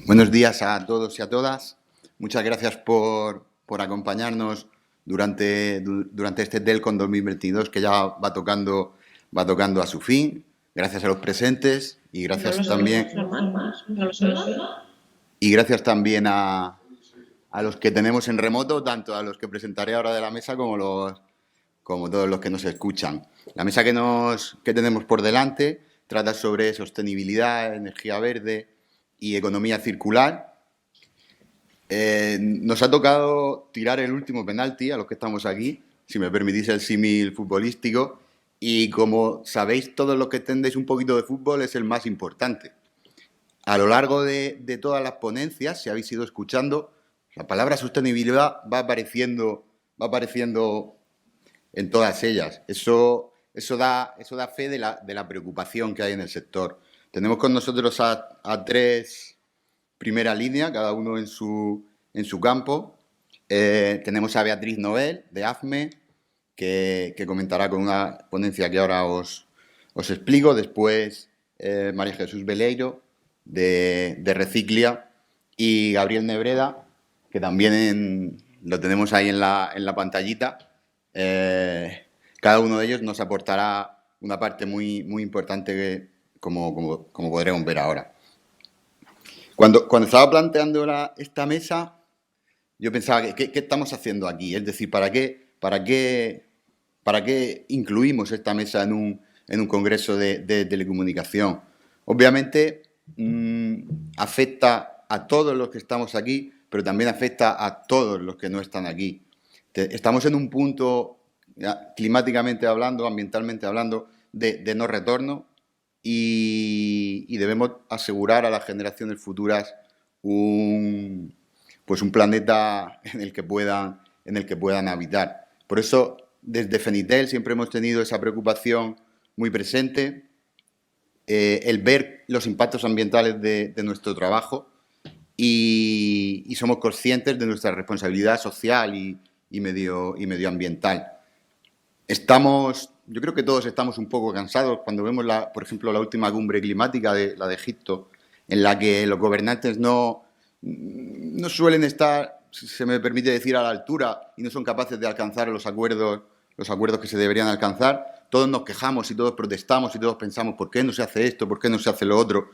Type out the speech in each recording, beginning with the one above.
Buenos días a todos y a todas. Muchas gracias por acompañarnos durante este Delcon 2022 que ya va tocando a su fin. Gracias a los presentes y gracias también a los que tenemos en remoto, tanto a los que presentaré ahora de la mesa como todos los que nos escuchan. La mesa que tenemos por delante trata sobre sostenibilidad, energía verde y economía circular. Nos ha tocado tirar el último penalti a los que estamos aquí, si me permitís el símil futbolístico, y como sabéis todos los que entendéis un poquito de fútbol, es el más importante. A lo largo de todas las ponencias, si habéis ido escuchando, la palabra sostenibilidad va apareciendo en todas ellas. Eso da fe de la preocupación que hay en el sector. Tenemos con nosotros a tres primera línea, cada uno en su campo. Tenemos a Beatriz Nobel, de AFME, que comentará con una ponencia que ahora os explico. Después, María Jesús Beleiro, de Reciclia, y Gabriel Nebreda, que también lo tenemos ahí en la pantallita. Cada uno de ellos nos aportará una parte muy, muy importante, como podremos ver ahora. Cuando estaba planteando esta mesa, yo pensaba, ¿qué estamos haciendo aquí? Es decir, ¿para qué incluimos esta mesa en un congreso de telecomunicación? Obviamente, afecta a todos los que estamos aquí, pero también afecta a todos los que no están aquí. Estamos en un punto, climáticamente hablando, ambientalmente hablando, de no retorno. Y debemos asegurar a las generaciones futuras un planeta en el que puedan habitar. Por eso, desde Fenitel siempre hemos tenido esa preocupación muy presente, el ver los impactos ambientales de nuestro trabajo y somos conscientes de nuestra responsabilidad social y medioambiental. Yo creo que todos estamos un poco cansados cuando vemos, por ejemplo, la última cumbre climática, la de Egipto, en la que los gobernantes no suelen estar, si se me permite decir, a la altura y no son capaces de alcanzar los acuerdos que se deberían alcanzar. Todos nos quejamos y todos protestamos y todos pensamos, ¿por qué no se hace esto? ¿Por qué no se hace lo otro?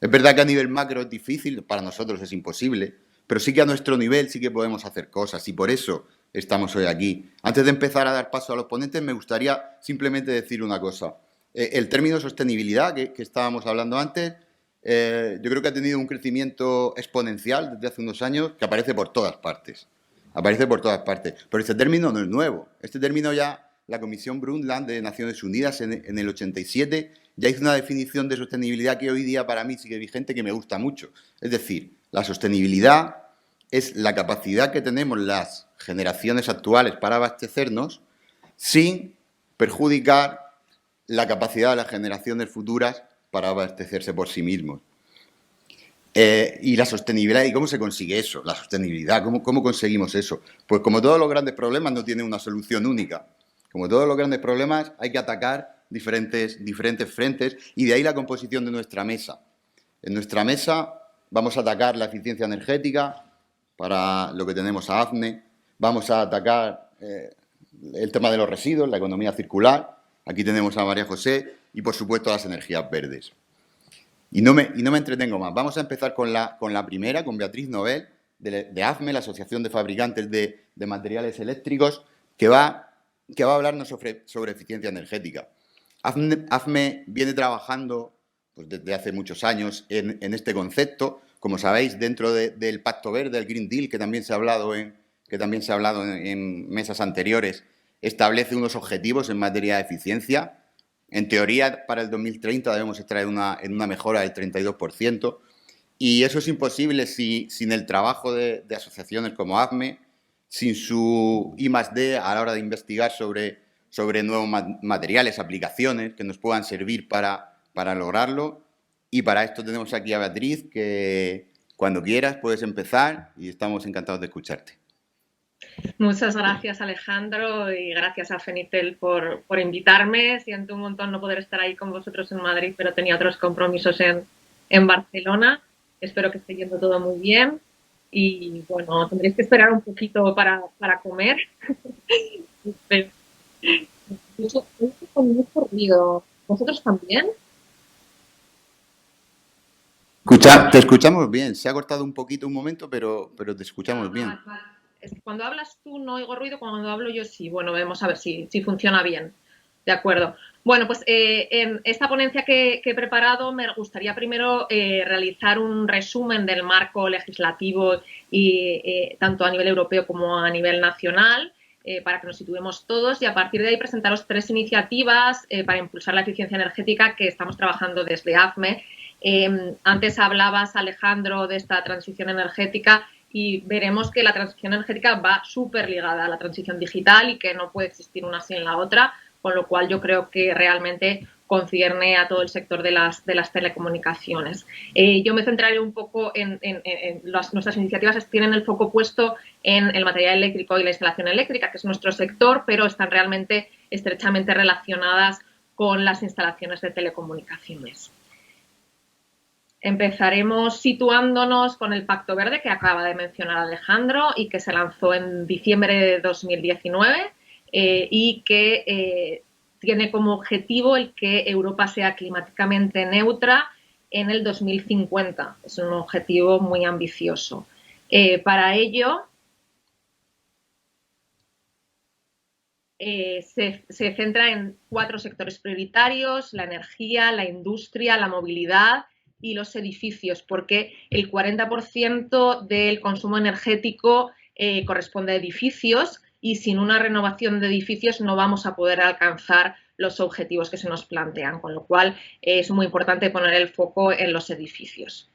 Es verdad que a nivel macro es difícil, para nosotros es imposible, pero sí que a nuestro nivel sí que podemos hacer cosas y por eso estamos hoy aquí. Antes de empezar a dar paso a los ponentes, me gustaría simplemente decir una cosa. El término sostenibilidad que estábamos hablando antes, yo creo que ha tenido un crecimiento exponencial desde hace unos años que aparece por todas partes. Pero este término no es nuevo. Este término ya la Comisión Brundtland de Naciones Unidas en el 87 ya hizo una definición de sostenibilidad que hoy día para mí sigue vigente, que me gusta mucho. Es decir, la sostenibilidad es la capacidad que tenemos las generaciones actuales para abastecernos sin perjudicar la capacidad de las generaciones futuras para abastecerse por sí mismos. Y la sostenibilidad, ¿y cómo se consigue eso? La sostenibilidad, ¿cómo conseguimos eso? Pues como todos los grandes problemas no tienen una solución única. Como todos los grandes problemas hay que atacar diferentes frentes y de ahí la composición de nuestra mesa. En nuestra mesa vamos a atacar la eficiencia energética, para lo que tenemos a AFME, vamos a atacar el tema de los residuos, la economía circular, aquí tenemos a María José y por supuesto las energías verdes. Y no me entretengo más. Vamos a empezar con la primera, con Beatriz Nobel, de AFME, la Asociación de Fabricantes de Materiales Eléctricos, que va a hablarnos sobre eficiencia energética. AFME viene trabajando pues, desde hace muchos años en este concepto. Como sabéis, dentro del Pacto Verde, el Green Deal, que también se ha hablado en mesas anteriores, establece unos objetivos en materia de eficiencia. En teoría, para el 2030 debemos estar en una mejora del 32%. Y eso es imposible sin el trabajo de asociaciones como AFME, sin su I+D a la hora de investigar sobre nuevos materiales, aplicaciones que nos puedan servir para lograrlo. Y para esto tenemos aquí a Beatriz, que cuando quieras puedes empezar y estamos encantados de escucharte. Muchas gracias, Alejandro, y gracias a Fenitel por invitarme. Siento un montón no poder estar ahí con vosotros en Madrid, pero tenía otros compromisos en Barcelona. Espero que esté yendo todo muy bien. Y bueno, tendréis que esperar un poquito para comer. Pero, con mucho ruido. ¿Vosotros también? Te escuchamos bien. Se ha cortado un poquito un momento, pero te escuchamos bien. Es que cuando hablas tú no oigo ruido, cuando hablo yo sí. Bueno, vamos a ver si funciona bien. De acuerdo. Bueno, pues en esta ponencia que he preparado me gustaría primero realizar un resumen del marco legislativo y tanto a nivel europeo como a nivel nacional para que nos situemos todos y a partir de ahí presentaros 3 iniciativas para impulsar la eficiencia energética que estamos trabajando desde AFME. Antes hablabas, Alejandro, de esta transición energética y veremos que la transición energética va súper ligada a la transición digital y que no puede existir una sin la otra, con lo cual yo creo que realmente concierne a todo el sector de las telecomunicaciones. Yo me centraré un poco nuestras iniciativas tienen el foco puesto en el material eléctrico y la instalación eléctrica, que es nuestro sector, pero están realmente estrechamente relacionadas con las instalaciones de telecomunicaciones. Empezaremos situándonos con el Pacto Verde que acaba de mencionar Alejandro y que se lanzó en diciembre de 2019 y que tiene como objetivo el que Europa sea climáticamente neutra en el 2050. Es un objetivo muy ambicioso. Para ello, se centra en 4 sectores prioritarios: la energía, la industria, la movilidad y los edificios, porque el 40% del consumo energético corresponde a edificios y sin una renovación de edificios no vamos a poder alcanzar los objetivos que se nos plantean, con lo cual es muy importante poner el foco en los edificios.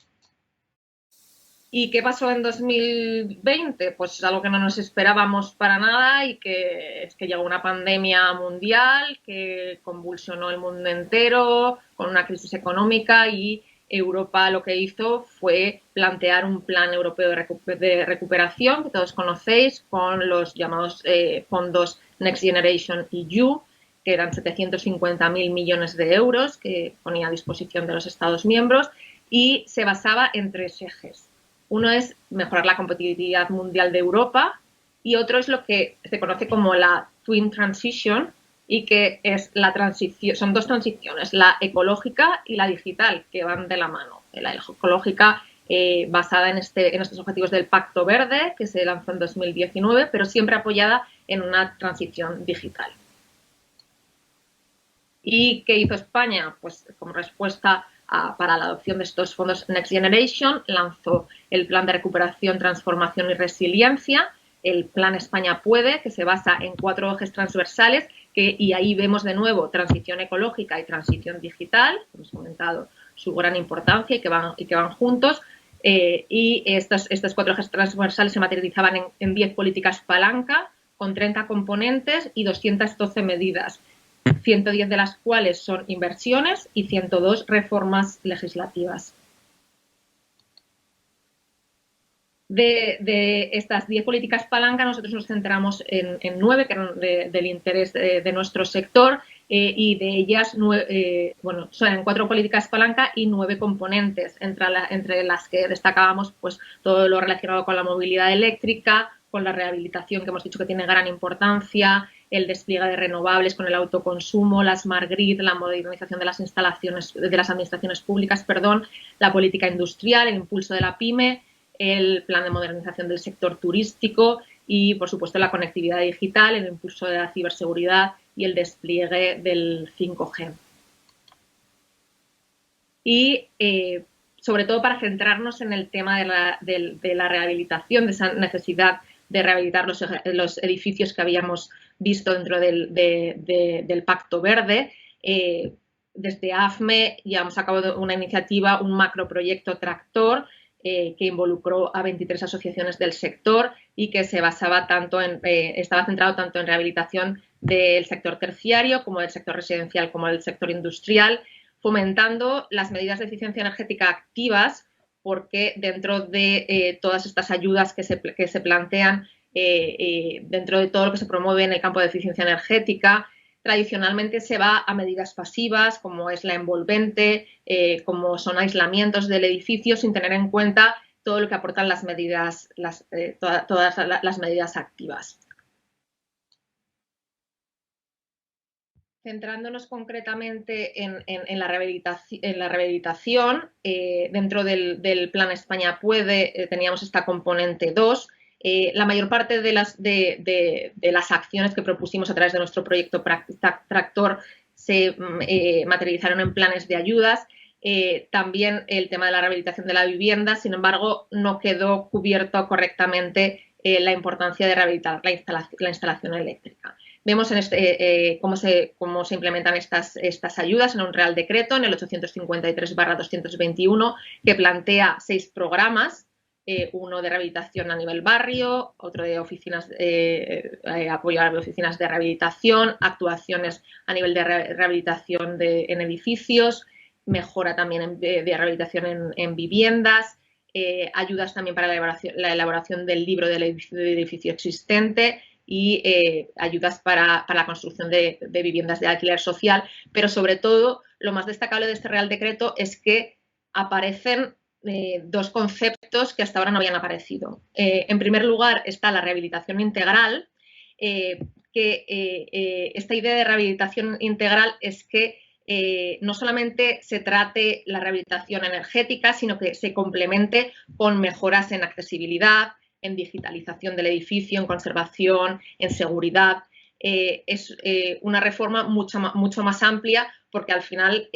¿Y qué pasó en 2020? Pues algo que no nos esperábamos para nada y que es que llegó una pandemia mundial que convulsionó el mundo entero con una crisis económica y Europa lo que hizo fue plantear un plan europeo de recuperación que todos conocéis con los llamados fondos Next Generation EU, que eran 750.000 millones de euros que ponía a disposición de los Estados miembros y se basaba en 3 ejes. Uno es mejorar la competitividad mundial de Europa y otro es lo que se conoce como la Twin Transition y que es la transición, son 2 transiciones, la ecológica y la digital, que van de la mano. La ecológica basada en estos objetivos del Pacto Verde, que se lanzó en 2019, pero siempre apoyada en una transición digital. ¿Y qué hizo España? Pues como respuesta para la adopción de estos fondos Next Generation, lanzó el Plan de Recuperación, Transformación y Resiliencia, el Plan España Puede, que se basa en 4 ejes transversales, y ahí vemos de nuevo transición ecológica y transición digital, hemos comentado su gran importancia y que van juntos, y estos 4 ejes transversales se materializaban en 10 políticas palanca, con 30 componentes y 212 medidas. 110 de las cuales son inversiones y 102 reformas legislativas. De estas 10 políticas palanca, nosotros nos centramos en 9 que eran del interés de nuestro sector y de ellas, bueno, son 4 políticas palanca y 9 componentes, entre las que destacábamos pues, todo lo relacionado con la movilidad eléctrica, con la rehabilitación, que hemos dicho que tiene gran importancia, el despliegue de renovables con el autoconsumo, la Smart Grid, la modernización de las instalaciones, de las administraciones públicas, la política industrial, el impulso de la PYME, el plan de modernización del sector turístico y, por supuesto, la conectividad digital, el impulso de la ciberseguridad y el despliegue del 5G. Y, sobre todo, para centrarnos en el tema de la rehabilitación, de esa necesidad de rehabilitar los edificios que habíamos visto dentro del Pacto Verde. Desde AFME ya hemos sacado una iniciativa, un macroproyecto tractor, que involucró a 23 asociaciones del sector y que se basaba estaba centrado tanto en rehabilitación del sector terciario como del sector residencial como del sector industrial, fomentando las medidas de eficiencia energética activas, porque dentro de todas estas ayudas que se plantean, dentro de todo lo que se promueve en el campo de eficiencia energética, tradicionalmente se va a medidas pasivas, como es la envolvente, como son aislamientos del edificio, sin tener en cuenta todo lo que aportan las medidas, todas las medidas activas. Centrándonos concretamente en la rehabilitación, dentro del Plan España Puede teníamos esta componente 2. La mayor parte de las acciones que propusimos a través de nuestro proyecto Tractor se materializaron en planes de ayudas. También el tema de la rehabilitación de la vivienda, sin embargo, no quedó cubierto correctamente la importancia de rehabilitar la instalación eléctrica. Vemos cómo se implementan estas ayudas en un Real Decreto, en el 853/221, que plantea 6 programas, uno de rehabilitación a nivel barrio, otro de oficinas, apoyo a oficinas de rehabilitación, actuaciones a nivel de rehabilitación en edificios, mejora también de rehabilitación en viviendas, ayudas también para la elaboración del libro del edificio existente, y ayudas para la construcción de viviendas de alquiler social, pero sobre todo lo más destacable de este Real Decreto es que aparecen 2 conceptos que hasta ahora no habían aparecido. En primer lugar está la rehabilitación integral, esta idea de rehabilitación integral es que no solamente se trate la rehabilitación energética, sino que se complemente con mejoras en accesibilidad, en digitalización del edificio, en conservación, en seguridad. Es una reforma mucho más amplia, porque al final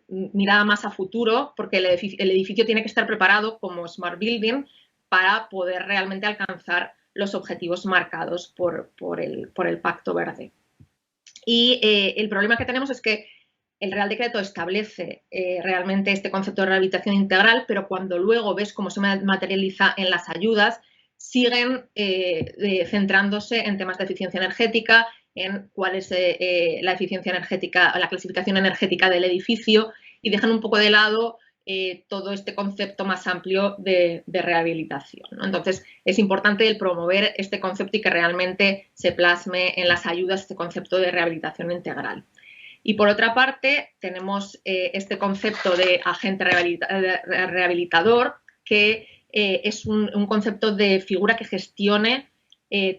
mira más a futuro, porque el edificio tiene que estar preparado como Smart Building para poder realmente alcanzar los objetivos marcados por el Pacto Verde. Y el problema que tenemos es que el Real Decreto establece realmente este concepto de rehabilitación integral, pero cuando luego ves cómo se materializa en las ayudas, siguen centrándose en temas de eficiencia energética, en cuál es la eficiencia energética, la clasificación energética del edificio, y dejan un poco de lado todo este concepto más amplio de rehabilitación, ¿no? Entonces, es importante el promover este concepto y que realmente se plasme en las ayudas este concepto de rehabilitación integral. Y por otra parte, tenemos este concepto de agente rehabilitador, que es un concepto de figura que gestione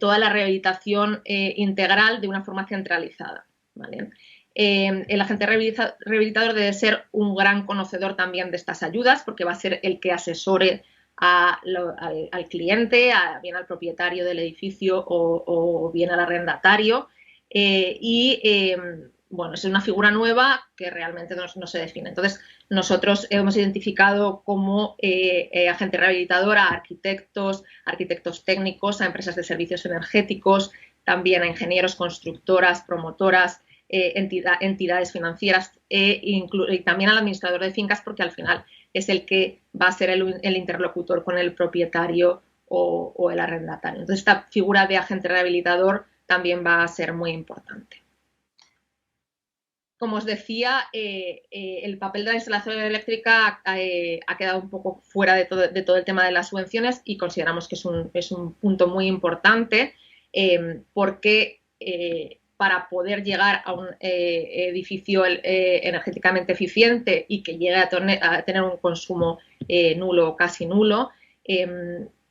toda la rehabilitación integral de una forma centralizada, ¿vale? El agente rehabilitador debe ser un gran conocedor también de estas ayudas, porque va a ser el que asesore al cliente, bien al propietario del edificio o bien al arrendatario. Bueno, es una figura nueva que realmente no se define. Entonces, nosotros hemos identificado como agente rehabilitador a arquitectos técnicos, a empresas de servicios energéticos, también a ingenieros, constructoras, promotoras, entidades financieras y también al administrador de fincas, porque al final es el que va a ser el interlocutor con el propietario o el arrendatario. Entonces, esta figura de agente rehabilitador también va a ser muy importante. Como os decía, el papel de la instalación eléctrica ha quedado un poco fuera de todo el tema de las subvenciones, y consideramos que es un punto muy importante, porque para poder llegar a un edificio energéticamente eficiente y que llegue a tener un consumo nulo o casi nulo,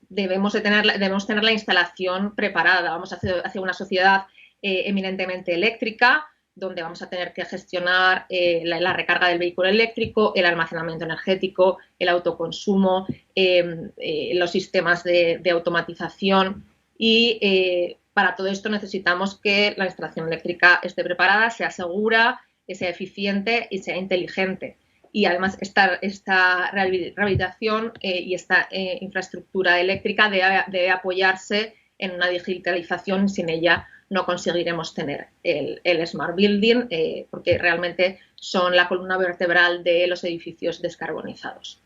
debemos tener la instalación preparada. Vamos hacia una sociedad eminentemente eléctrica, donde vamos a tener que gestionar la recarga del vehículo eléctrico, el almacenamiento energético, el autoconsumo, los sistemas de automatización, y para todo esto necesitamos que la instalación eléctrica esté preparada, sea segura, sea eficiente y sea inteligente. Y además esta rehabilitación y esta infraestructura eléctrica debe apoyarse en una digitalización. Sin ella no conseguiremos tener el Smart Building, porque realmente son la columna vertebral de los edificios descarbonizados.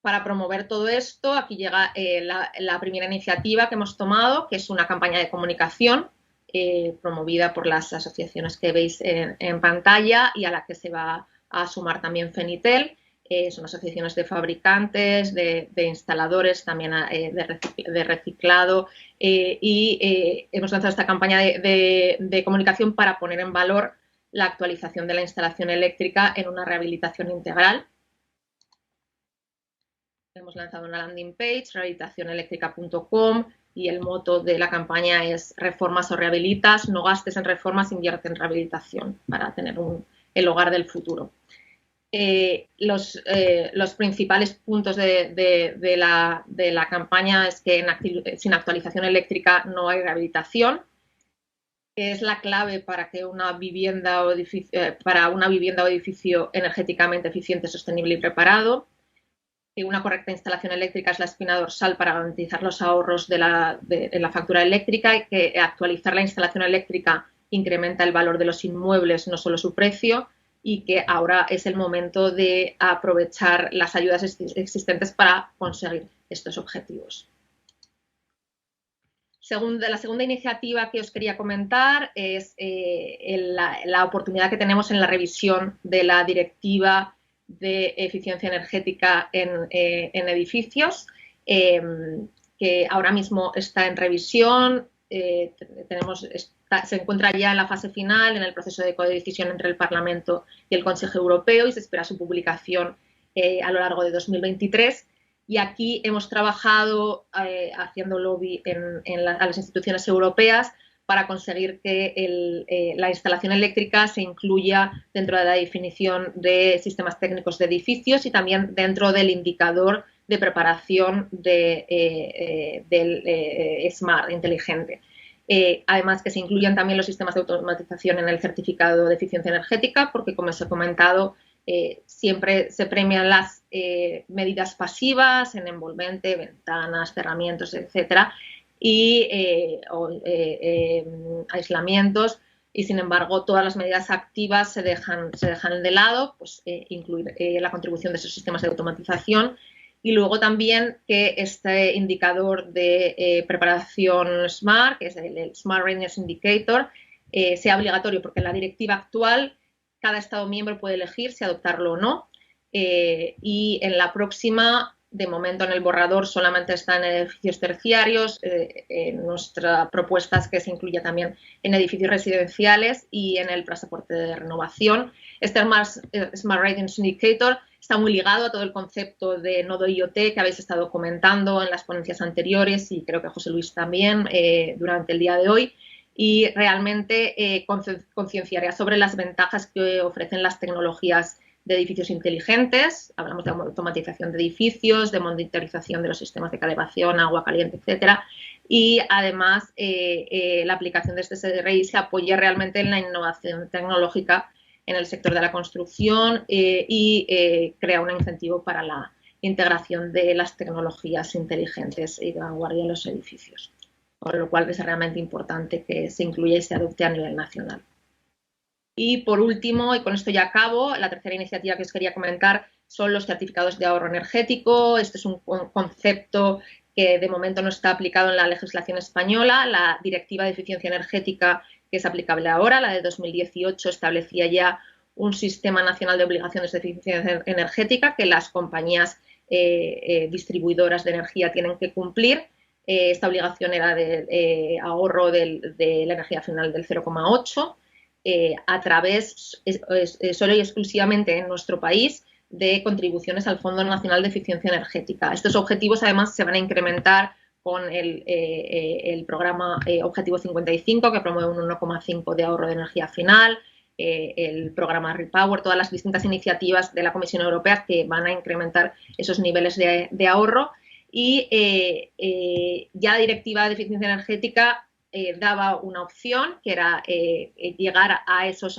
Para promover todo esto, aquí llega la primera iniciativa que hemos tomado, que es una campaña de comunicación promovida por las asociaciones que veis en pantalla, y a la que se va a sumar también Fenitel, son asociaciones de fabricantes, de instaladores, también de reciclado, y hemos lanzado esta campaña de comunicación para poner en valor la actualización de la instalación eléctrica en una rehabilitación integral. Hemos lanzado una landing page, rehabilitacioneléctrica.com, y el moto de la campaña es reformas o rehabilitas, no gastes en reformas, invierte en rehabilitación para tener el hogar del futuro. Los principales puntos de la campaña es que sin actualización eléctrica no hay rehabilitación, que es la clave para que una vivienda o edificio energéticamente eficiente, sostenible y preparado. Que una correcta instalación eléctrica es la espina dorsal para garantizar los ahorros en la factura eléctrica, y que actualizar la instalación eléctrica incrementa el valor de los inmuebles, no solo su precio, y que ahora es el momento de aprovechar las ayudas existentes para conseguir estos objetivos. La segunda iniciativa que os quería comentar es la oportunidad que tenemos en la revisión de la Directiva de Eficiencia Energética en edificios, que ahora mismo está en revisión. Se encuentra ya en la fase final, en el proceso de codecisión entre el Parlamento y el Consejo Europeo, y se espera su publicación a lo largo de 2023. Y aquí hemos trabajado haciendo lobby a las instituciones europeas para conseguir que la instalación eléctrica se incluya dentro de la definición de sistemas técnicos de edificios y también dentro del indicador de preparación del SMART, inteligente. Además, que se incluyan también los sistemas de automatización en el certificado de eficiencia energética, porque, como os he comentado, siempre se premian las medidas pasivas en envolvente, ventanas, cerramientos, etcétera, y aislamientos, y sin embargo todas las medidas activas se dejan de lado, pues incluir la contribución de esos sistemas de automatización. Y luego también que este indicador de preparación SMART, que es el Smart Readiness Indicator, sea obligatorio, porque en la directiva actual cada Estado miembro puede elegir si adoptarlo o no, y en la próxima, de momento en el borrador, solamente está en edificios terciarios. Nuestra propuesta es que se incluya también en edificios residenciales y en el pasaporte de renovación. Este Smart Readiness Indicator está muy ligado a todo el concepto de nodo IoT que habéis estado comentando en las ponencias anteriores, y creo que José Luis también durante el día de hoy. Y realmente concienciaría sobre las ventajas que ofrecen las tecnologías de edificios inteligentes. Hablamos de automatización de edificios, de monitorización de los sistemas de calefacción, agua caliente, etcétera. Y además la aplicación de este SRI se apoya realmente en la innovación tecnológica en el sector de la construcción y crea un incentivo para la integración de las tecnologías inteligentes y de vanguardia en los edificios. Con lo cual es realmente importante que se incluya y se adopte a nivel nacional. Y por último, y con esto ya acabo, la tercera iniciativa que os quería comentar son los certificados de ahorro energético. Este es un concepto que de momento no está aplicado en la legislación española. La Directiva de Eficiencia Energética, que es aplicable ahora, la de 2018, establecía ya un sistema nacional de obligaciones de eficiencia energética que las compañías distribuidoras de energía tienen que cumplir. Esta obligación era de ahorro de la energía final del 0,8 a través, solo y exclusivamente en nuestro país, de contribuciones al Fondo Nacional de Eficiencia Energética. Estos objetivos, además, se van a incrementar con el programa Objetivo 55, que promueve un 1,5 de ahorro de energía final, el programa Repower, todas las distintas iniciativas de la Comisión Europea que van a incrementar esos niveles de ahorro. Y ya la Directiva de Eficiencia Energética daba una opción, que era llegar a esas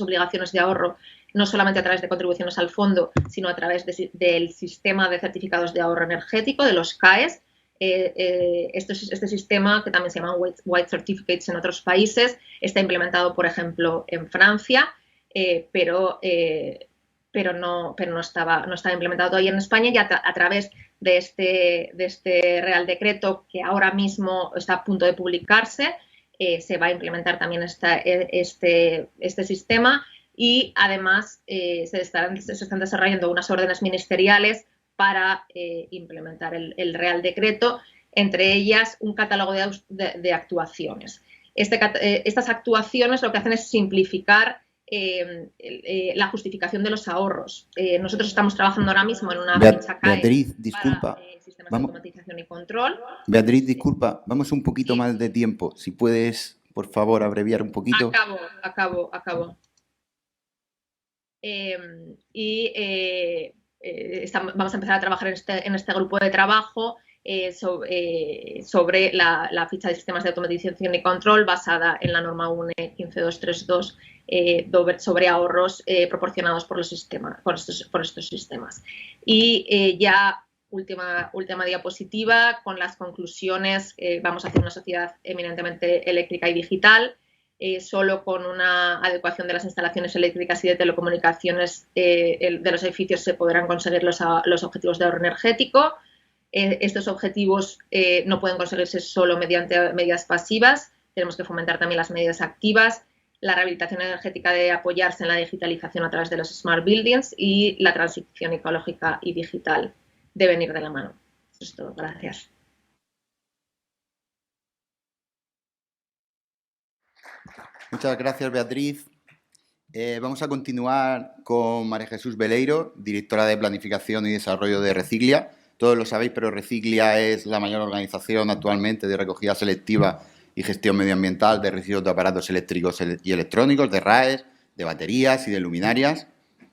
obligaciones de ahorro no solamente a través de contribuciones al fondo, sino a través del sistema de certificados de ahorro energético, de los CAEs. Este sistema, que también se llama White Certificates en otros países, está implementado, por ejemplo, en Francia, pero no estaba implementado todavía en España, y a través de este Real Decreto, que ahora mismo está a punto de publicarse, se va a implementar también este sistema, y además se están desarrollando unas órdenes ministeriales para implementar el Real Decreto, entre ellas un catálogo de actuaciones. Estas actuaciones lo que hacen es simplificar la justificación de los ahorros. Nosotros estamos trabajando ahora mismo en una ficha CAE Beatriz, disculpa. para sistemas de automatización y control. Beatriz, disculpa, vamos un poquito más de tiempo. Si puedes, por favor, abreviar un poquito. Acabo. Vamos a empezar a trabajar en este grupo de trabajo sobre la ficha de sistemas de automatización y control basada en la norma UNE 15232 sobre ahorros proporcionados por estos sistemas. Y ya última diapositiva con las conclusiones. Vamos a hacer una sociedad eminentemente eléctrica y digital. Solo con una adecuación de las instalaciones eléctricas y de telecomunicaciones de los edificios se podrán conseguir los objetivos de ahorro energético. Estos objetivos no pueden conseguirse solo mediante medidas pasivas, tenemos que fomentar también las medidas activas. La rehabilitación energética debe apoyarse en la digitalización a través de los smart buildings y la transición ecológica y digital deben ir de la mano. Eso es todo. Gracias. Muchas gracias, Beatriz. Vamos a continuar con María Jesús Beleiro, directora de Planificación y Desarrollo de Reciclia. Todos lo sabéis, pero Reciclia es la mayor organización actualmente de recogida selectiva y gestión medioambiental de residuos de aparatos eléctricos y electrónicos, de RAEs, de baterías y de luminarias,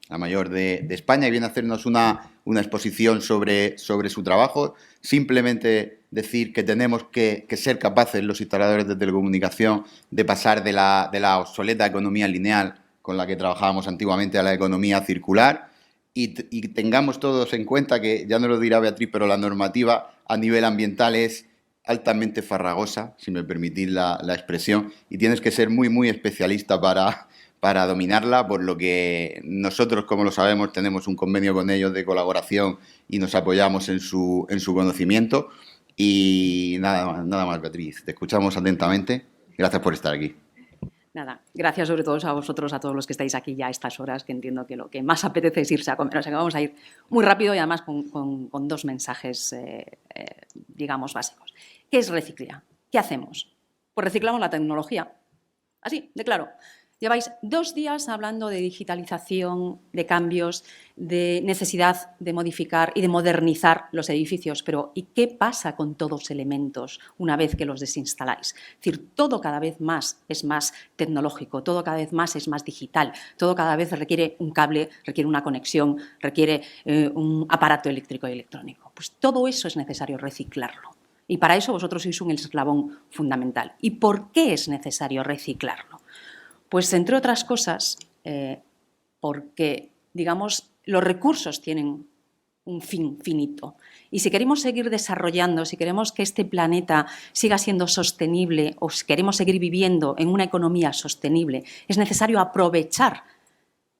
la mayor de España, y viene a hacernos una exposición sobre su trabajo. Simplemente decir que tenemos que ser capaces los instaladores de telecomunicación de pasar de la obsoleta economía lineal con la que trabajábamos antiguamente a la economía circular y tengamos todos en cuenta que, ya no lo dirá Beatriz, pero la normativa a nivel ambiental es altamente farragosa, si me permitís la expresión, y tienes que ser muy, muy especialista para dominarla, por lo que nosotros, como lo sabemos, tenemos un convenio con ellos de colaboración y nos apoyamos en su conocimiento. Y nada más, Beatriz. Te escuchamos atentamente. Gracias por estar aquí. Nada, gracias sobre todo a vosotros, a todos los que estáis aquí ya a estas horas, que entiendo que lo que más apetece es irse a comer. O sea que vamos a ir muy rápido y además con dos mensajes, digamos, básicos. ¿Qué es Reciclia? ¿Qué hacemos? Pues reciclamos la tecnología. Así, de claro. Lleváis 2 días hablando de digitalización, de cambios, de necesidad de modificar y de modernizar los edificios, pero ¿y qué pasa con todos los elementos una vez que los desinstaláis? Es decir, todo cada vez más es más tecnológico, todo cada vez más es más digital, todo cada vez requiere un cable, requiere una conexión, requiere un aparato eléctrico y electrónico. Pues todo eso es necesario reciclarlo. Y para eso vosotros sois un eslabón fundamental. ¿Y por qué es necesario reciclarlo? Pues, entre otras cosas, porque, digamos, los recursos tienen un fin finito. Y si queremos seguir desarrollando, si queremos que este planeta siga siendo sostenible o si queremos seguir viviendo en una economía sostenible, es necesario aprovechar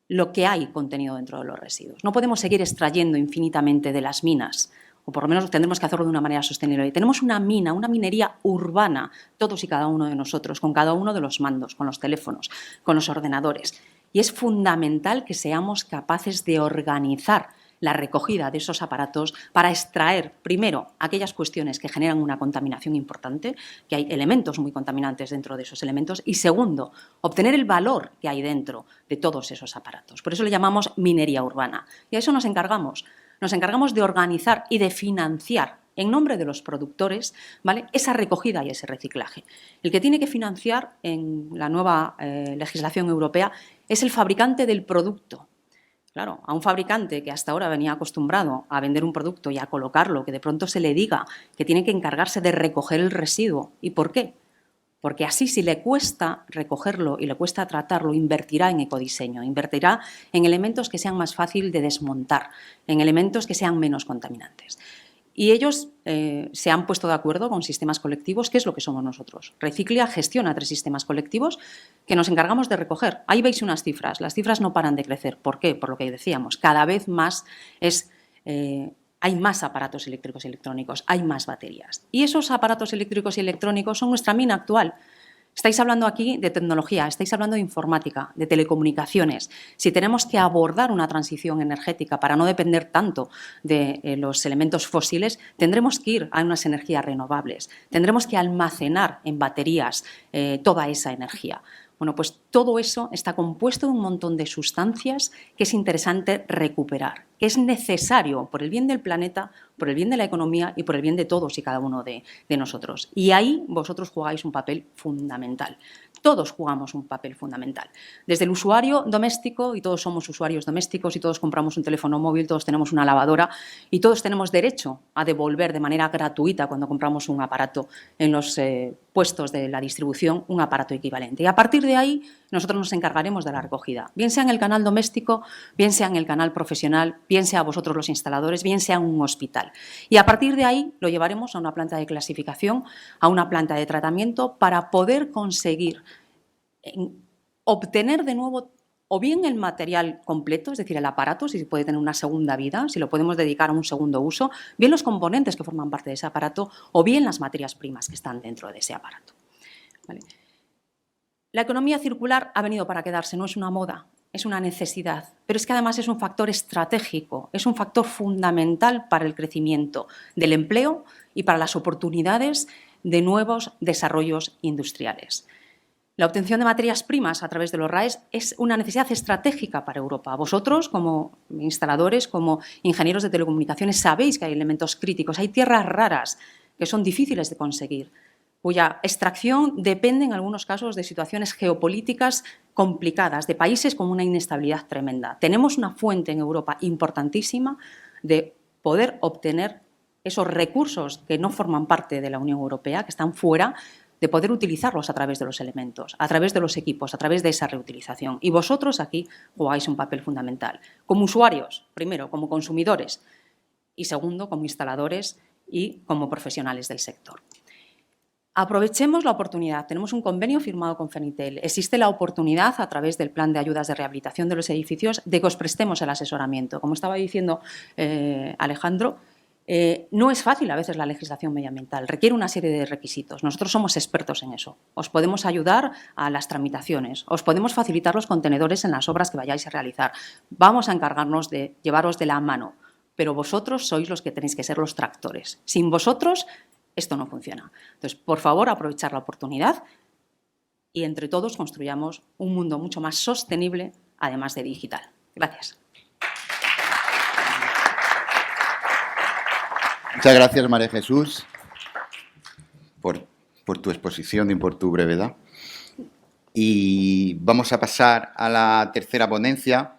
lo que hay contenido dentro de los residuos. No podemos seguir extrayendo infinitamente de las minas, o por lo menos tendremos que hacerlo de una manera sostenible. Y tenemos una minería urbana, todos y cada uno de nosotros, con cada uno de los mandos, con los teléfonos, con los ordenadores. Y es fundamental que seamos capaces de organizar la recogida de esos aparatos para extraer, primero, aquellas cuestiones que generan una contaminación importante, que hay elementos muy contaminantes dentro de esos elementos, y segundo, obtener el valor que hay dentro de todos esos aparatos. Por eso le llamamos minería urbana. Y a eso nos encargamos. Nos encargamos de organizar y de financiar en nombre de los productores, ¿vale?, esa recogida y ese reciclaje. El que tiene que financiar en la nueva legislación europea es el fabricante del producto. Claro, a un fabricante que hasta ahora venía acostumbrado a vender un producto y a colocarlo, que de pronto se le diga que tiene que encargarse de recoger el residuo. ¿Y por qué? Porque así, si le cuesta recogerlo y le cuesta tratarlo, invertirá en ecodiseño, invertirá en elementos que sean más fáciles de desmontar, en elementos que sean menos contaminantes. Y ellos se han puesto de acuerdo con sistemas colectivos, que es lo que somos nosotros. Reciclia gestiona 3 sistemas colectivos que nos encargamos de recoger. Ahí veis unas cifras. Las cifras no paran de crecer. ¿Por qué? Por lo que decíamos. Cada vez más hay más aparatos eléctricos y electrónicos, hay más baterías. Y esos aparatos eléctricos y electrónicos son nuestra mina actual. Estáis hablando aquí de tecnología, estáis hablando de informática, de telecomunicaciones. Si tenemos que abordar una transición energética para no depender tanto de los elementos fósiles, tendremos que ir a unas energías renovables, tendremos que almacenar en baterías toda esa energía. Bueno, pues todo eso está compuesto de un montón de sustancias que es interesante recuperar, que es necesario por el bien del planeta, por el bien de la economía y por el bien de todos y cada uno de nosotros. Y ahí vosotros jugáis un papel fundamental. Todos jugamos un papel fundamental. Desde el usuario doméstico, y todos somos usuarios domésticos, y todos compramos un teléfono móvil, todos tenemos una lavadora, y todos tenemos derecho a devolver de manera gratuita cuando compramos un aparato en los puestos de la distribución, un aparato equivalente. Y a partir de ahí, nosotros nos encargaremos de la recogida, bien sea en el canal doméstico, bien sea en el canal profesional, bien sea vosotros los instaladores, bien sea en un hospital. Y a partir de ahí lo llevaremos a una planta de clasificación, a una planta de tratamiento, para poder conseguir obtener de nuevo o bien el material completo, es decir, el aparato, si puede tener una segunda vida, si lo podemos dedicar a un segundo uso, bien los componentes que forman parte de ese aparato o bien las materias primas que están dentro de ese aparato. ¿Vale? La economía circular ha venido para quedarse, no es una moda, es una necesidad, pero es que además es un factor estratégico, es un factor fundamental para el crecimiento del empleo y para las oportunidades de nuevos desarrollos industriales. La obtención de materias primas a través de los RAEs es una necesidad estratégica para Europa. Vosotros, como instaladores, como ingenieros de telecomunicaciones, sabéis que hay elementos críticos, hay tierras raras que son difíciles de conseguir, cuya extracción depende en algunos casos de situaciones geopolíticas complicadas, de países con una inestabilidad tremenda. Tenemos una fuente en Europa importantísima de poder obtener esos recursos que no forman parte de la Unión Europea, que están fuera, de poder utilizarlos a través de los elementos, a través de los equipos, a través de esa reutilización. Y vosotros aquí jugáis un papel fundamental. Como usuarios, primero, como consumidores, y segundo, como instaladores y como profesionales del sector. Aprovechemos la oportunidad. Tenemos un convenio firmado con Fenitel. Existe la oportunidad, a través del plan de ayudas de rehabilitación de los edificios, de que os prestemos el asesoramiento. Como estaba diciendo Alejandro, no es fácil a veces la legislación medioambiental, requiere una serie de requisitos. Nosotros somos expertos en eso. Os podemos ayudar a las tramitaciones, os podemos facilitar los contenedores en las obras que vayáis a realizar. Vamos a encargarnos de llevaros de la mano, pero vosotros sois los que tenéis que ser los tractores. Sin vosotros, esto no funciona. Entonces, por favor, aprovechar la oportunidad y entre todos construyamos un mundo mucho más sostenible, además de digital. Gracias. Muchas gracias, María Jesús, por tu exposición y por tu brevedad. Y vamos a pasar a la tercera ponencia,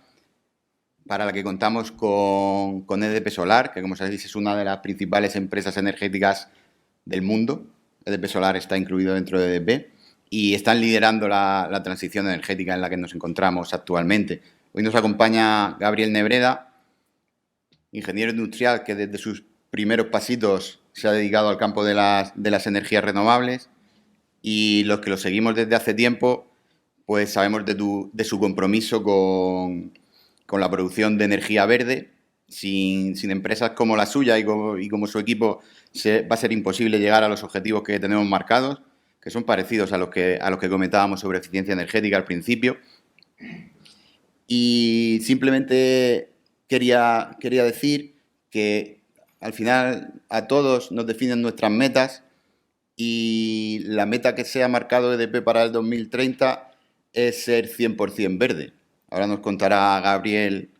para la que contamos con EDP Solar, que, como sabéis, es una de las principales empresas energéticas del mundo. EDP Solar está incluido dentro de EDP y están liderando la transición energética en la que nos encontramos actualmente. Hoy nos acompaña Gabriel Nebreda, ingeniero industrial que desde sus primeros pasitos se ha dedicado al campo de las energías renovables, y los que lo seguimos desde hace tiempo, pues sabemos de su compromiso con la producción de energía verde. Sin empresas como la suya y como su equipo va a ser imposible llegar a los objetivos que tenemos marcados, que son parecidos a los que comentábamos sobre eficiencia energética al principio. Y simplemente quería decir que al final a todos nos definen nuestras metas, y la meta que se ha marcado EDP para el 2030 es ser 100% verde. Ahora nos contará Gabriel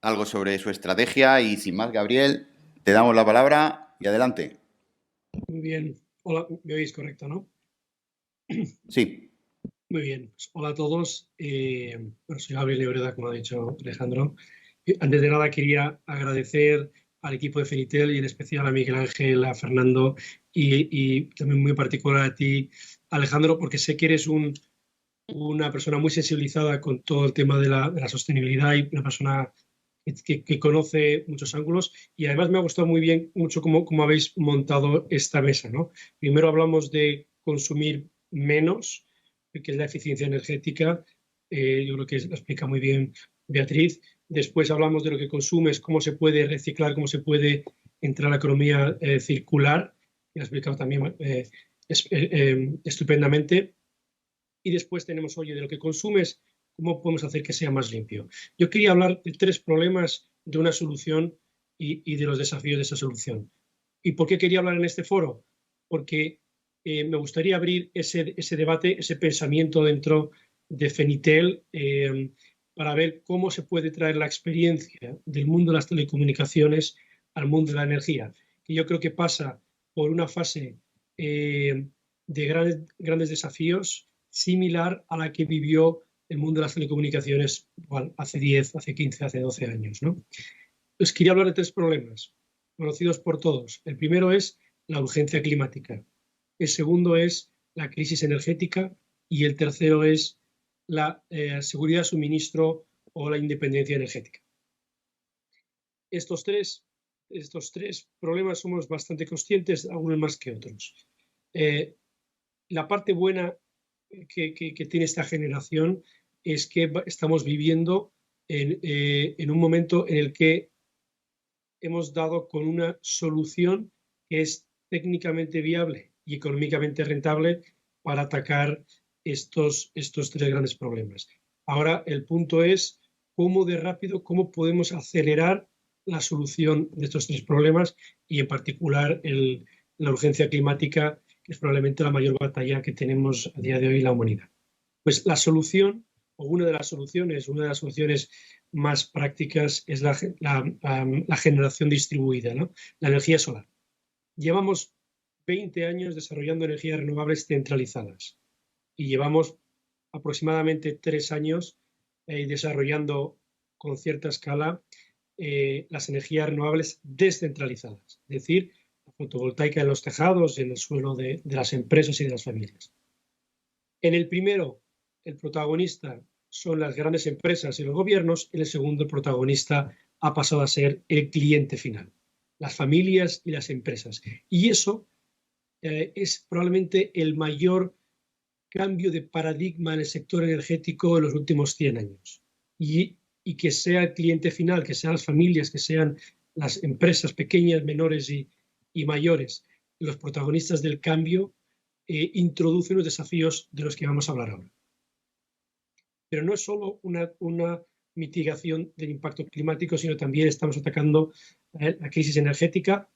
algo sobre su estrategia y, sin más, Gabriel, te damos la palabra y adelante. Muy bien. Hola, ¿me oís correcto, no? Sí. Muy bien. Hola a todos. Soy Gabriel Nebreda, como ha dicho Alejandro. Antes de nada quería agradecer al equipo de Fenitel y en especial a Miguel Ángel, a Fernando y también muy en particular a ti, Alejandro, porque sé que eres una persona muy sensibilizada con todo el tema de la sostenibilidad y una persona que conoce muchos ángulos, y además me ha gustado mucho cómo habéis montado esta mesa, ¿no? Primero hablamos de consumir menos, que es la eficiencia energética. Yo creo que lo explica muy bien Beatriz. Después hablamos de lo que consumes, cómo se puede reciclar, cómo se puede entrar a la economía circular. Lo ha explicado también estupendamente. Y después tenemos, oye, de lo que consumes, ¿cómo podemos hacer que sea más limpio? Yo quería hablar de 3 problemas, de una solución y de los desafíos de esa solución. ¿Y por qué quería hablar en este foro? Porque me gustaría abrir ese debate, ese pensamiento dentro de Fenitel para ver cómo se puede traer la experiencia del mundo de las telecomunicaciones al mundo de la energía, que yo creo que pasa por una fase de grandes desafíos similar a la que vivió el mundo de las telecomunicaciones hace 10, hace 15, hace 12 años, ¿no? Entonces, quería hablar de 3 problemas conocidos por todos. El primero es la urgencia climática. El segundo es la crisis energética y el tercero es la seguridad de suministro o la independencia energética. Estos tres problemas somos bastante conscientes, algunos más que otros. La parte buena que tiene esta generación es que estamos viviendo en un momento en el que hemos dado con una solución que es técnicamente viable y económicamente rentable para atacar estos 3 grandes problemas. Ahora el punto es cómo de rápido, cómo podemos acelerar la solución de estos 3 problemas y en particular la urgencia climática, que es probablemente la mayor batalla que tenemos a día de hoy la humanidad. Pues la solución, o una de las soluciones más prácticas es la generación distribuida, ¿no? La energía solar. Llevamos 20 años desarrollando energías renovables centralizadas y llevamos aproximadamente 3 años desarrollando con cierta escala las energías renovables descentralizadas, es decir, la fotovoltaica en los tejados y en el suelo de las empresas y de las familias. En el primero, el protagonista son las grandes empresas y los gobiernos. En el segundo, el protagonista ha pasado a ser el cliente final, las familias y las empresas. Y eso es probablemente el mayor cambio de paradigma en el sector energético en los últimos 100 años. Y que sea el cliente final, que sean las familias, que sean las empresas pequeñas, menores y mayores, los protagonistas del cambio, introduce los desafíos de los que vamos a hablar ahora. Pero no es solo una mitigación del impacto climático, sino también estamos atacando la crisis energética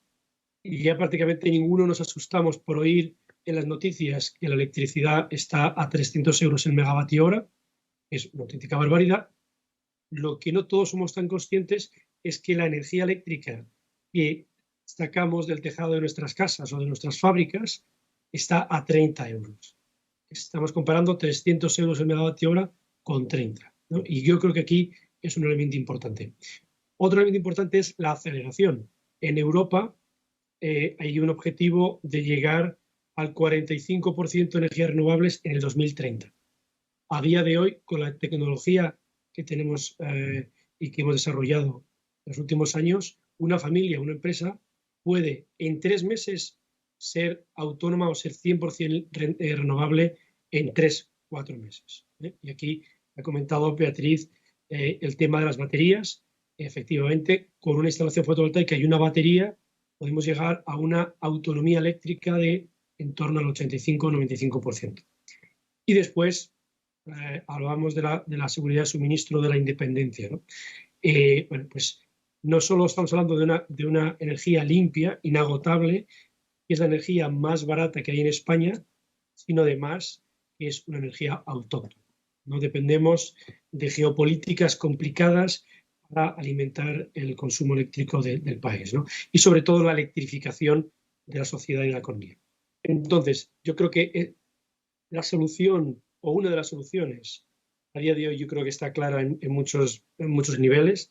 y ya prácticamente ninguno nos asustamos por oír en las noticias que la electricidad está a 300 euros el megavatio hora. Es una auténtica barbaridad. Lo que no todos somos tan conscientes es que la energía eléctrica que sacamos del tejado de nuestras casas o de nuestras fábricas está a 30 euros. Estamos comparando 300 euros el megavatio hora con 30, ¿no? Y yo creo que aquí es un elemento importante. Otro elemento importante es la aceleración. En Europa hay un objetivo de llegar al 45% de energías renovables en el 2030. A día de hoy, con la tecnología que tenemos y que hemos desarrollado en los últimos años, una familia, una empresa puede en 3 meses ser autónoma o ser 100% renovable en 3-4 meses. Y aquí ha comentado Beatriz el tema de las baterías. Efectivamente, con una instalación fotovoltaica y una batería podemos llegar a una autonomía eléctrica de en torno al 85 o 95%. Y después hablábamos de la seguridad de suministro, de la independencia, ¿no? Bueno, pues no solo estamos hablando de una energía limpia, inagotable, que es la energía más barata que hay en España, sino además que es una energía autóctona. No dependemos de geopolíticas complicadas para alimentar el consumo eléctrico del país, ¿no? Y sobre todo la electrificación de la sociedad y la economía. Entonces, yo creo que la solución o una de las soluciones a día de hoy yo creo que está clara en muchos niveles.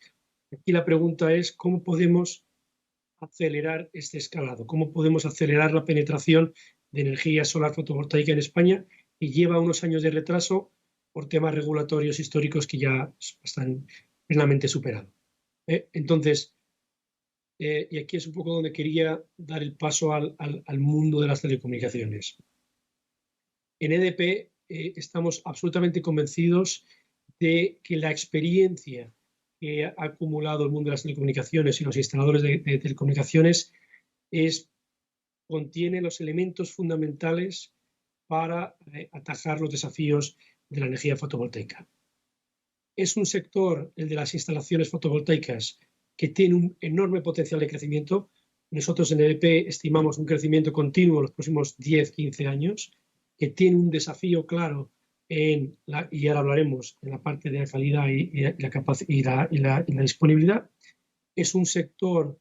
Aquí la pregunta es cómo podemos acelerar este escalado, cómo podemos acelerar la penetración de energía solar fotovoltaica en España, que lleva unos años de retraso por temas regulatorios históricos que ya están plenamente superados. Entonces, y aquí es un poco donde quería dar el paso al mundo de las telecomunicaciones. En EDP estamos absolutamente convencidos de que la experiencia que ha acumulado el mundo de las telecomunicaciones y los instaladores de telecomunicaciones contiene los elementos fundamentales para atajar los desafíos de la energía fotovoltaica. Es un sector, el de las instalaciones fotovoltaicas, que tiene un enorme potencial de crecimiento. Nosotros en EDP estimamos un crecimiento continuo en los próximos 10-15 años, que tiene un desafío claro y ahora hablaremos en la parte de la calidad y la disponibilidad. Es un sector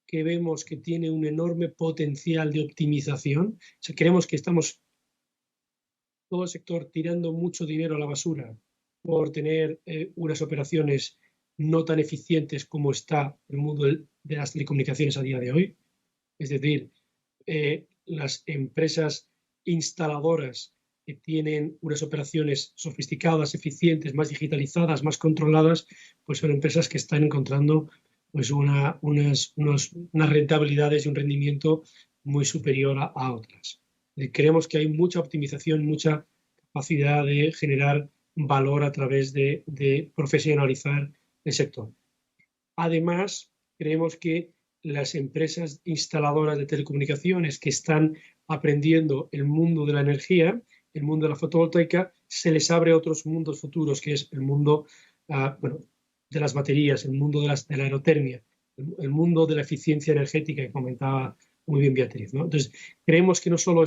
que vemos que tiene un enorme potencial de optimización. O sea, creemos que estamos todo el sector tirando mucho dinero a la basura por tener unas operaciones no tan eficientes como está el mundo de las telecomunicaciones a día de hoy. Es decir, las empresas instaladoras que tienen unas operaciones sofisticadas, eficientes, más digitalizadas, más controladas, pues son empresas que están encontrando pues unas rentabilidades y un rendimiento muy superior a otras. Creemos que hay mucha optimización, mucha capacidad de generar valor a través de profesionalizar el sector. Además, creemos que las empresas instaladoras de telecomunicaciones que están aprendiendo el mundo de la energía, el mundo de la fotovoltaica, se les abre otros mundos futuros, que es el mundo de las baterías, el mundo de la aerotermia, el mundo de la eficiencia energética que comentaba muy bien Beatriz, ¿no? Entonces, creemos que no solo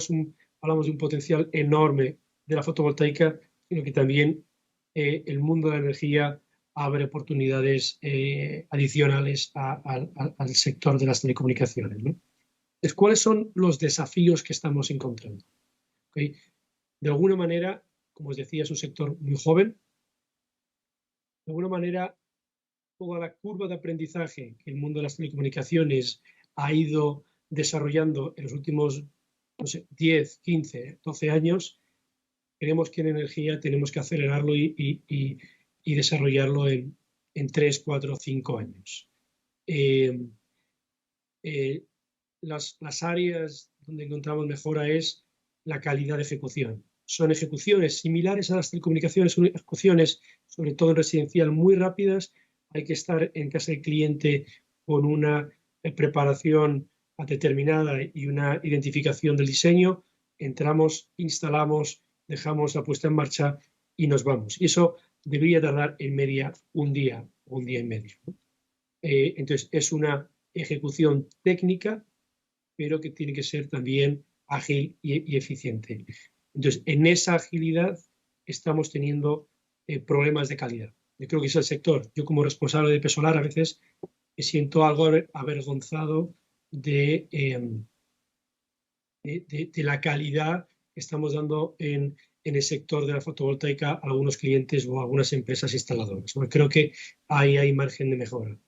hablamos de un potencial enorme de la fotovoltaica, sino que también el mundo de la energía abre oportunidades adicionales al sector de las telecomunicaciones, ¿no? Entonces, ¿cuáles son los desafíos que estamos encontrando? ¿Okay? De alguna manera, como os decía, es un sector muy joven. De alguna manera, toda la curva de aprendizaje que el mundo de las telecomunicaciones ha ido desarrollando en los últimos 10, 15, 12 años, creemos que en energía tenemos que acelerarlo y desarrollarlo en 3, 4, 5 años. Las áreas donde encontramos mejora es la calidad de ejecución. Son ejecuciones similares a las telecomunicaciones, son ejecuciones, sobre todo en residencial, muy rápidas. Hay que estar en casa del cliente con una preparación determinada y una identificación del diseño. Entramos, instalamos, dejamos la puesta en marcha y nos vamos. Y eso debería tardar en media un día o un día y medio, ¿no? Entonces, es una ejecución técnica, pero que tiene que ser también ágil y eficiente. Entonces, en esa agilidad estamos teniendo problemas de calidad. Yo creo que es el sector. Yo, como responsable de Pesolar, a veces me siento algo avergonzado de la calidad que estamos dando en el sector de la fotovoltaica a algunos clientes o a algunas empresas instaladoras. Creo que ahí hay margen de mejora.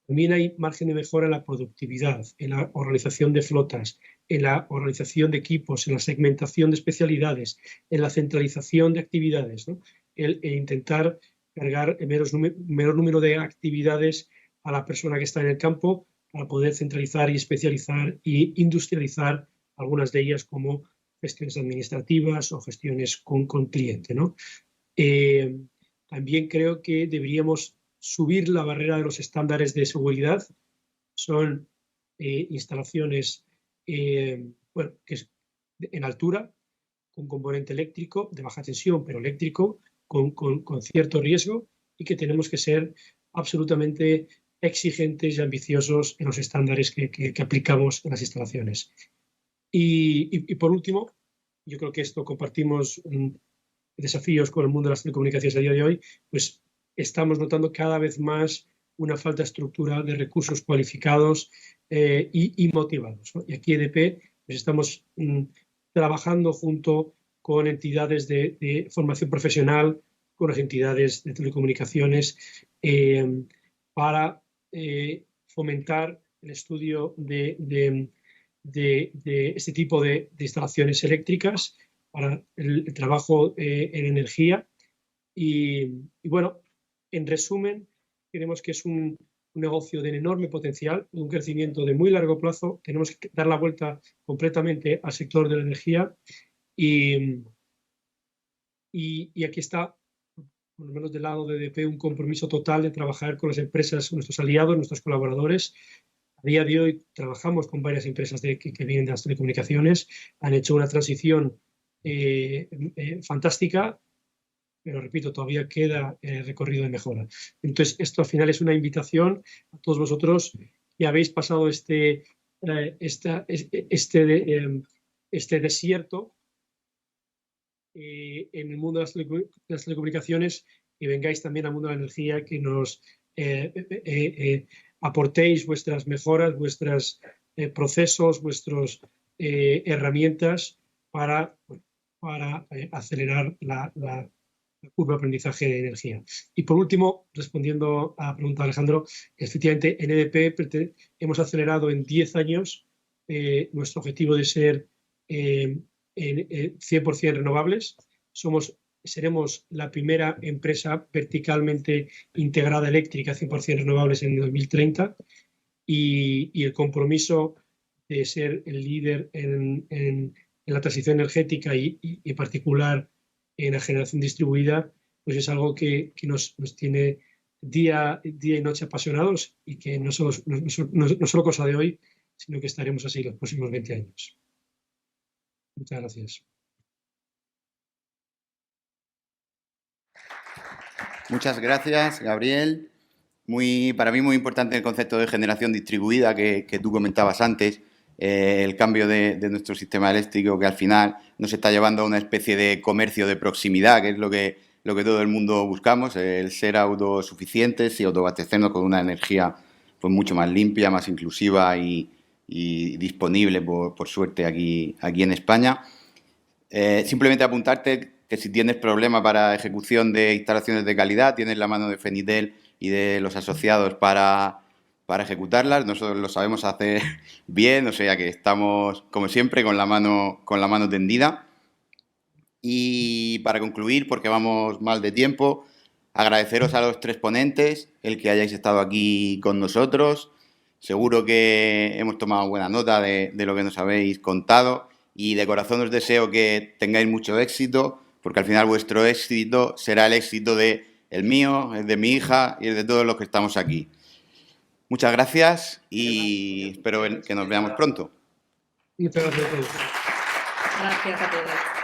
También hay margen de mejora en la productividad, en la organización de flotas, en la organización de equipos, en la segmentación de especialidades, en la centralización de actividades, ¿no? El intentar cargar el menor número de actividades a la persona que está en el campo para poder centralizar y especializar e industrializar algunas de ellas, como gestiones administrativas o gestiones con cliente, ¿no? También creo que deberíamos subir la barrera de los estándares de seguridad. Son instalaciones que es en altura, con componente eléctrico, de baja tensión, pero eléctrico, con cierto riesgo, y que tenemos que ser absolutamente exigentes y ambiciosos en los estándares que aplicamos en las instalaciones. Y por último, yo creo que esto compartimos desafíos con el mundo de las telecomunicaciones a día de hoy, pues estamos notando cada vez más una falta estructural de recursos cualificados y motivados, ¿no? Y aquí EDP pues estamos trabajando junto con entidades de formación profesional, con las entidades de telecomunicaciones, para fomentar el estudio de este tipo de instalaciones eléctricas para el trabajo en energía. Y bueno, en resumen, creemos que es un negocio de enorme potencial, un crecimiento de muy largo plazo. Tenemos que dar la vuelta completamente al sector de la energía y aquí está, por lo menos del lado de EDP, un compromiso total de trabajar con las empresas, nuestros aliados, nuestros colaboradores. A día de hoy trabajamos con varias empresas que vienen de las telecomunicaciones, han hecho una transición fantástica, pero repito, todavía queda recorrido de mejora. Entonces, esto al final es una invitación a todos vosotros que habéis pasado este desierto en el mundo de las telecomunicaciones, y vengáis también al mundo de la energía, que nos aportéis vuestras mejoras, vuestros procesos, vuestras herramientas para acelerar la curva de aprendizaje de energía. Y por último, respondiendo a la pregunta de Alejandro, efectivamente en EDP hemos acelerado en 10 años nuestro objetivo de ser 100% renovables. Seremos la primera empresa verticalmente integrada eléctrica 100% renovables en 2030, y el compromiso de ser el líder en la transición energética y en particular en la generación distribuida, pues es algo que nos tiene día y noche apasionados, y que no solo cosa de hoy, sino que estaremos así los próximos 20 años. Muchas gracias. Muchas gracias, Gabriel. Para mí muy importante el concepto de generación distribuida que tú comentabas antes, el cambio de nuestro sistema eléctrico, que al final nos está llevando a una especie de comercio de proximidad, que es lo que todo el mundo buscamos, el ser autosuficientes y autoabastecernos con una energía pues mucho más limpia, más inclusiva y disponible, por suerte, aquí en España. Simplemente apuntarte que si tienes problemas para ejecución de instalaciones de calidad, tienes la mano de Fenitel y de los asociados para ejecutarlas. Nosotros lo sabemos hacer bien, o sea que estamos, como siempre, con la mano tendida. Y para concluir, porque vamos mal de tiempo, agradeceros a los tres ponentes el que hayáis estado aquí con nosotros. Seguro que hemos tomado buena nota de lo que nos habéis contado, y de corazón os deseo que tengáis mucho éxito, porque al final vuestro éxito será el éxito de el mío, el de mi hija y el de todos los que estamos aquí. Muchas gracias y espero que nos veamos pronto. Muchas gracias a todos. Gracias a todos.